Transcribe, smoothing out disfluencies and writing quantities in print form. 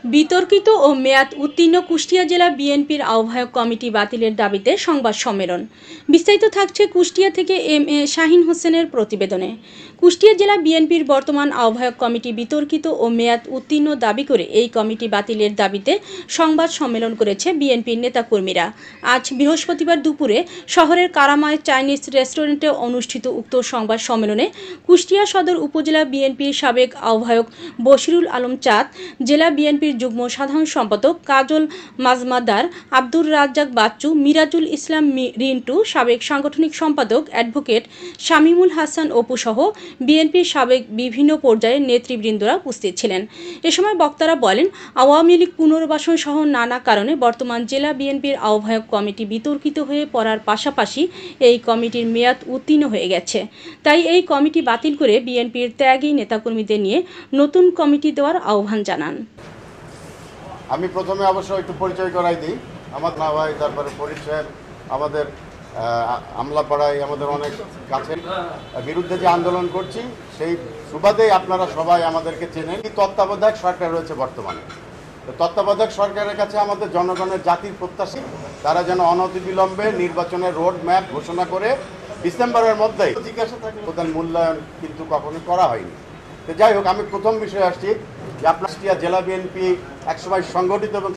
বিতর্কিত ও মেয়াদ উত্তীর্ণ কুষ্টিয়া জেলা বিএনপির আহ্বায়ক কমিটি বাতিলের দাবিতে সংবাদ সম্মেলন। বিস্তারিত থাকছে কুষ্টিয়া থেকে এম.এ. শাহীন হোসেনের প্রতিবেদনে। কুষ্টিয়া জেলা বিএনপির বর্তমান আহ্বায়ক কমিটি বিতর্কিত ও মেয়াদ উত্তীর্ণ দাবি করে এই কমিটি বাতিলের দাবিতে সংবাদ সম্মেলন করেছে বিএনপির নেতাকর্মীরা। আজ বৃহস্পতিবার দুপুরে শহরের কারামায় চাইনিজ রেস্টুরেন্টে অনুষ্ঠিত উক্ত সংবাদ সম্মেলনে কুষ্টিয়া সদর উপজেলা বিএনপির সাবেক আহ্বায়ক বশিরুল আলম চাঁদ, জেলা বিএনপির যুগ্ম সাধারণ সম্পাদক কাজল মাজমাদার, আব্দুর রাজ্জাক বাচ্চু, মিরাজুল ইসলাম রিন্টু, সাবেক সাংগঠনিক সম্পাদক অ্যাডভোকেট শামীমুল হাসান অপু সহ বিএনপির সাবেক বিভিন্ন পর্যায়ের নেতৃবৃন্দরা উপস্থিত ছিলেন। এ সময় বক্তারা বলেন, আওয়ামী লীগ পুনর্বাসন সহ নানা কারণে বর্তমান জেলা বিএনপির আহ্বায়ক কমিটি বিতর্কিত হয়ে পড়ার পাশাপাশি এই কমিটির মেয়াদ উত্তীর্ণ হয়ে গেছে। তাই এই কমিটি বাতিল করে বিএনপির ত্যাগী নেতাকর্মীদের নিয়ে নতুন কমিটি দেওয়ার আহ্বান জানান। আমি প্রথমে অবশ্য একটু পরিচয় করাই দিই। আমার না ভাই, তারপরে পরিচয় আমাদের আমলাপাড়ায় আমাদের অনেক কাছে বিরুদ্ধে যে আন্দোলন করছি সেই সুবাদেই আপনারা সবাই আমাদেরকে চেনেন। তত্ত্বাবধায়ক সরকার রয়েছে বর্তমানে। তো তত্ত্বাবধায়ক সরকারের কাছে আমাদের জনগণের জাতির প্রত্যাশী, তারা যেন অনতিবিলম্বে নির্বাচনের রোড ম্যাপ ঘোষণা করে ডিসেম্বরের মধ্যেই জিজ্ঞাসা থাকে প্রধান মূল্যায়ন কিন্তু কখনো করা হয়নি। তো যাই হোক, আমি প্রথম বিষয়ে আসছি যে আপনার জেলা বিএনপি একসময় সংগঠিত এবং